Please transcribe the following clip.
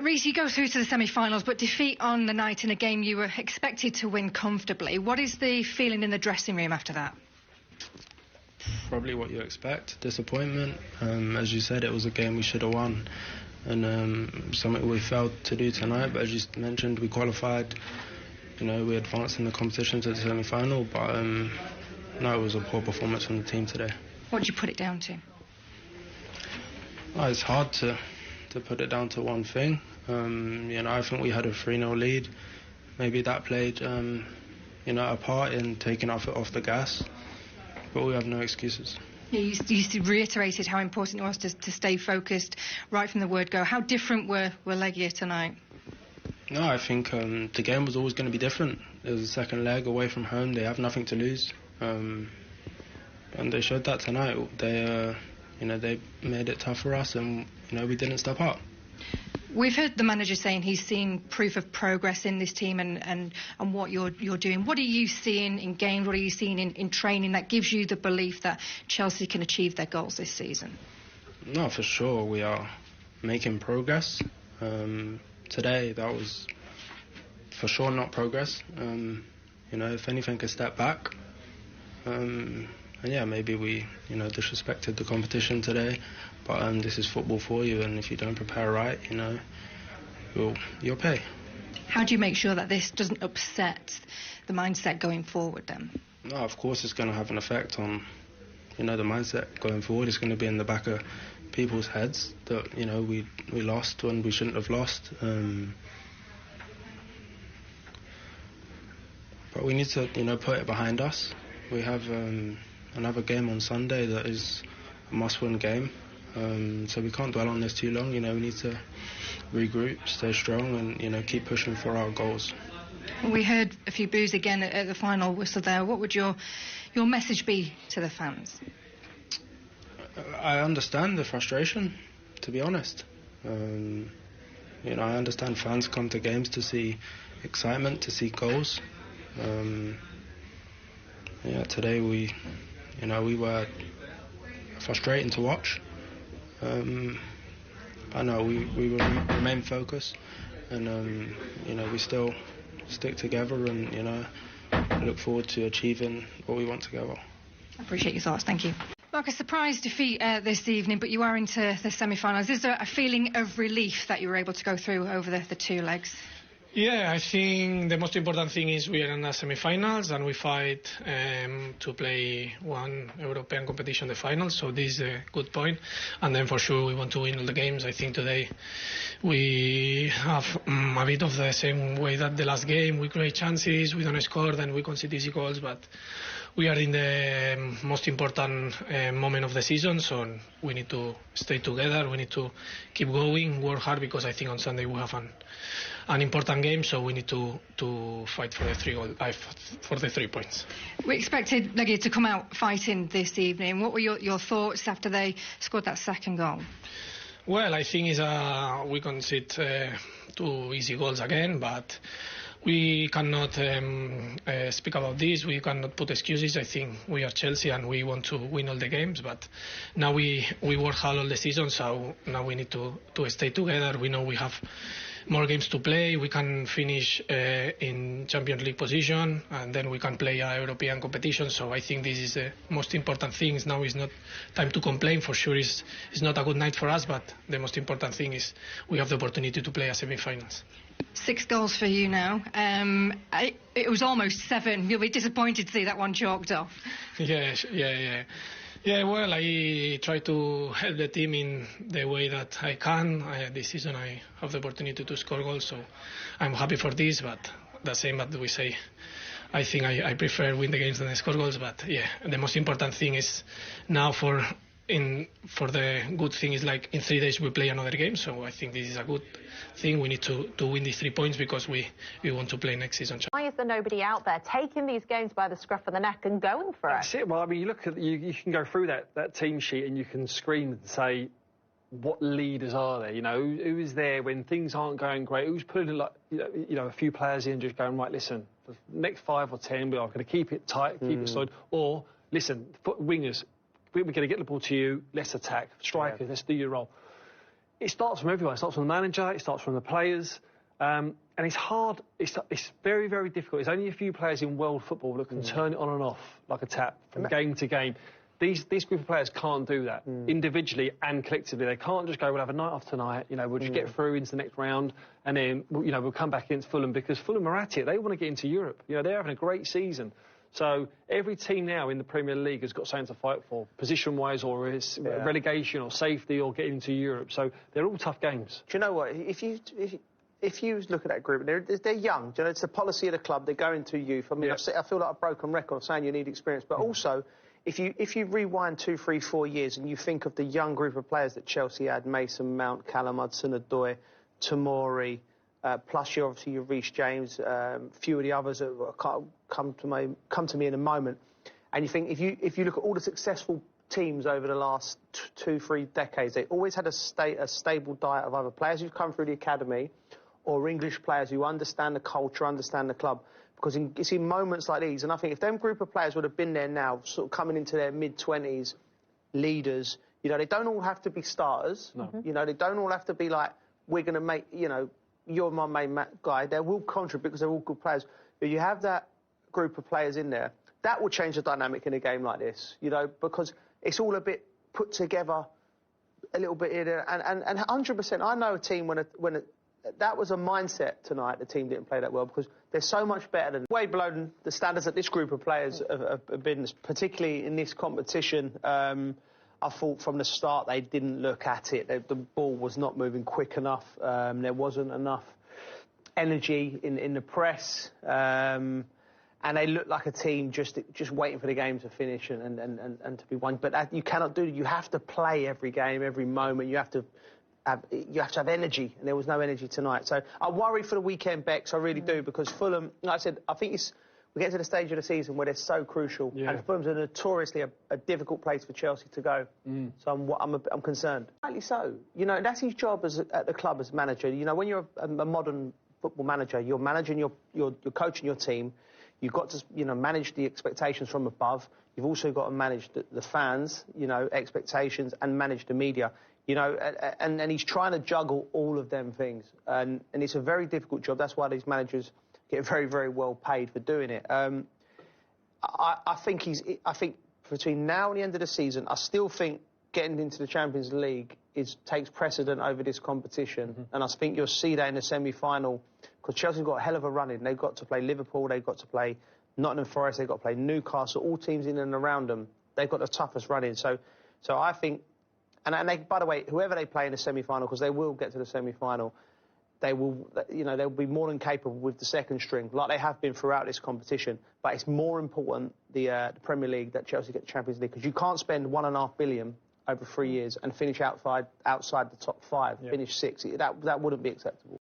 Reece, you go through to the semi-finals, but defeat on the night in a game you were expected to win comfortably. What is the feeling in the dressing room after that? Probably what you expect, disappointment. As you said, it was a game we should have won, and something we failed to do tonight. But as you mentioned, we qualified. You know, we advanced in the competition to the semi-final, but no, it was a poor performance from the team today. What did you put it down to? It's hard to put it down to one thing. You know, I think we had a 3-0 lead. Maybe that played, you know, a part in taking our foot off the gas. But we have no excuses. Yeah, you reiterated how important it was to stay focused right from the word go. How different were Legia tonight? No, I think the game was always going to be different. It was a second leg away from home. They have nothing to lose. And they showed that tonight. They, you know, they made it tough for us, and, you know, we didn't step up. We've heard the manager saying he's seen proof of progress in this team and what you're doing. What are you seeing in games? What are you seeing in training that gives you the belief that Chelsea can achieve their goals this season? No, for sure. We are making progress. Today, that was for sure not progress. You know, if anything, a step back. And yeah, maybe we, you know, disrespected the competition today. But this is football for you, and if you don't prepare right, you know, you'll pay. How do you make sure that this doesn't upset the mindset going forward then? No, of course it's going to have an effect on, you know, the mindset going forward. It's going to be in the back of people's heads that, you know, we lost when we shouldn't have lost. But we need to, you know, put it behind us. We have another game on Sunday that is a must-win game. So we can't dwell on this too long. You know, we need to regroup, stay strong, and, you know, keep pushing for our goals. We heard a few boos again at the final whistle there. What would your message be to the fans? I understand the frustration, to be honest. You know, I understand fans come to games to see excitement, to see goals. Yeah, today we were frustrating to watch. I know we remain focused, and you know, we still stick together, and, you know, look forward to achieving what we want together. I appreciate your thoughts. Thank you. Mark, a surprise defeat this evening, but you are into the semi-finals. Is there a feeling of relief that you were able to go through over the two legs? Yeah, I think the most important thing is we are in the semi-finals and we fight to play one European competition, the final. So this is a good point. And then for sure we want to win all the games. I think today we have a bit of the same way that the last game. We create chances, we don't score, then we concede easy goals. But we are in the most important moment of the season, so we need to stay together. We need to keep going, work hard, because I think on Sunday we have an important game, so we need to fight for the 3 points. We expected Legia to come out fighting this evening. What were your thoughts after they scored that second goal? Well, I think we conceded 2 easy goals again, but we cannot speak about this. We cannot put excuses. I think we are Chelsea and we want to win all the games, but now we work hard all the season, so now we need to stay together. We know we have more games to play. We can finish in Champions League position, and then we can play a European competition. So I think this is the most important thing. Now is not time to complain. For sure, it's not a good night for us, but the most important thing is we have the opportunity to play a semi-finals. 6 goals for you now. It was almost 7. You'll be disappointed to see that one chalked off. Yeah, well, I try to help the team in the way that I can. This season I have the opportunity to score goals, so I'm happy for this, but the same that we say, I think I prefer win the games than score goals. But yeah, the most important thing is now for the good thing is, like, in 3 days we play another game, so I think this is a good thing. We need to win these 3 points because we want to play next season. Why is there nobody out there taking these games by the scruff of the neck and going for it? That's it. Well, I mean, you look at you can go through that team sheet and you can screen and say, what leaders are there? You know, who is there when things aren't going great? Who's putting, like, you know, a few players in, just going, right, listen, for the next 5 or 10 we are going to keep it tight, keep it solid, or listen, wingers, we're going to get the ball to you, let's attack. Strikers, let's do your role. it starts from everyone. It starts from the manager. It starts from the players. And it's hard. It's very, very difficult. There's only a few players in world football that can turn it on and off like a tap from game to game. These group of players can't do that individually and collectively. They can't just go, we'll have a night off tonight, you know, we'll just get through into the next round and then, you know, we'll come back against Fulham, because Fulham are at it. They want to get into Europe. You know, they're having a great season. So every team now in the Premier League has got something to fight for, position-wise, or it's relegation or safety or getting into Europe. So they're all tough games. Do you know what? If you look at that group, they're young. Do you know, it's the policy of the club. They go into youth. I mean, I feel like a broken record saying you need experience, but also, if you rewind 2, 3, 4 years and you think of the young group of players that Chelsea had, Mason Mount, Callum Hudson-Odoi, Tomori, plus your Reece James, a few of the others that come to me in a moment, and you think if you look at all the successful teams over the last 2, 3 decades, they always had a stable diet of either players who've come through the academy or English players who understand the culture, understand the club. Because it's in moments like these, and I think if them group of players would have been there now, sort of coming into their mid-20s, leaders, you know, they don't all have to be starters. No. You know, they don't all have to be like, we're going to make, you know, you're my main guy. They will contribute because they're all good players. But you have that group of players in there, that will change the dynamic in a game like this, you know, because it's all a bit put together, a little bit here and 100%. I know a team when that was a mindset tonight. The team didn't play that well because they're so much better than way below the standards that this group of players have been, particularly in this competition. I thought from the start they didn't look at it. The ball was not moving quick enough. There wasn't enough energy in the press, and they looked like a team just waiting for the game to finish and to be won. But that, you cannot do. You have to play every game, every moment. You have to have energy, and there was no energy tonight. So I worry for the weekend, Bex, I really do, because Fulham, like I said, I think we get to the stage of the season where they're so crucial, and Fulham's a notoriously a difficult place for Chelsea to go. So I'm concerned. Rightly so. You know, that's his job at the club as manager. You know, when you're a modern football manager, you're managing you're coaching your team. You've got to, you know, manage the expectations from above. You've also got to manage the fans, you know, expectations, and manage the media. You know, and he's trying to juggle all of them things. And it's a very difficult job. That's why these managers get very, very well paid for doing it. I think between now and the end of the season, I still think getting into the Champions League takes precedent over this competition. And I think you'll see that in the semi-final, because Chelsea's got a hell of a run in. They've got to play Liverpool, they've got to play Nottingham Forest, they've got to play Newcastle, all teams in and around them. They've got the toughest run in. So I think... And they, by the way, whoever they play in the semi-final, because they will get to the semi-final, they will, you know, they'll be more than capable with the second string, like they have been throughout this competition. But it's more important, the Premier League, that Chelsea get the Champions League, because you can't spend £1.5 billion over 3 years and finish outside the top 5, finish 6. That wouldn't be acceptable.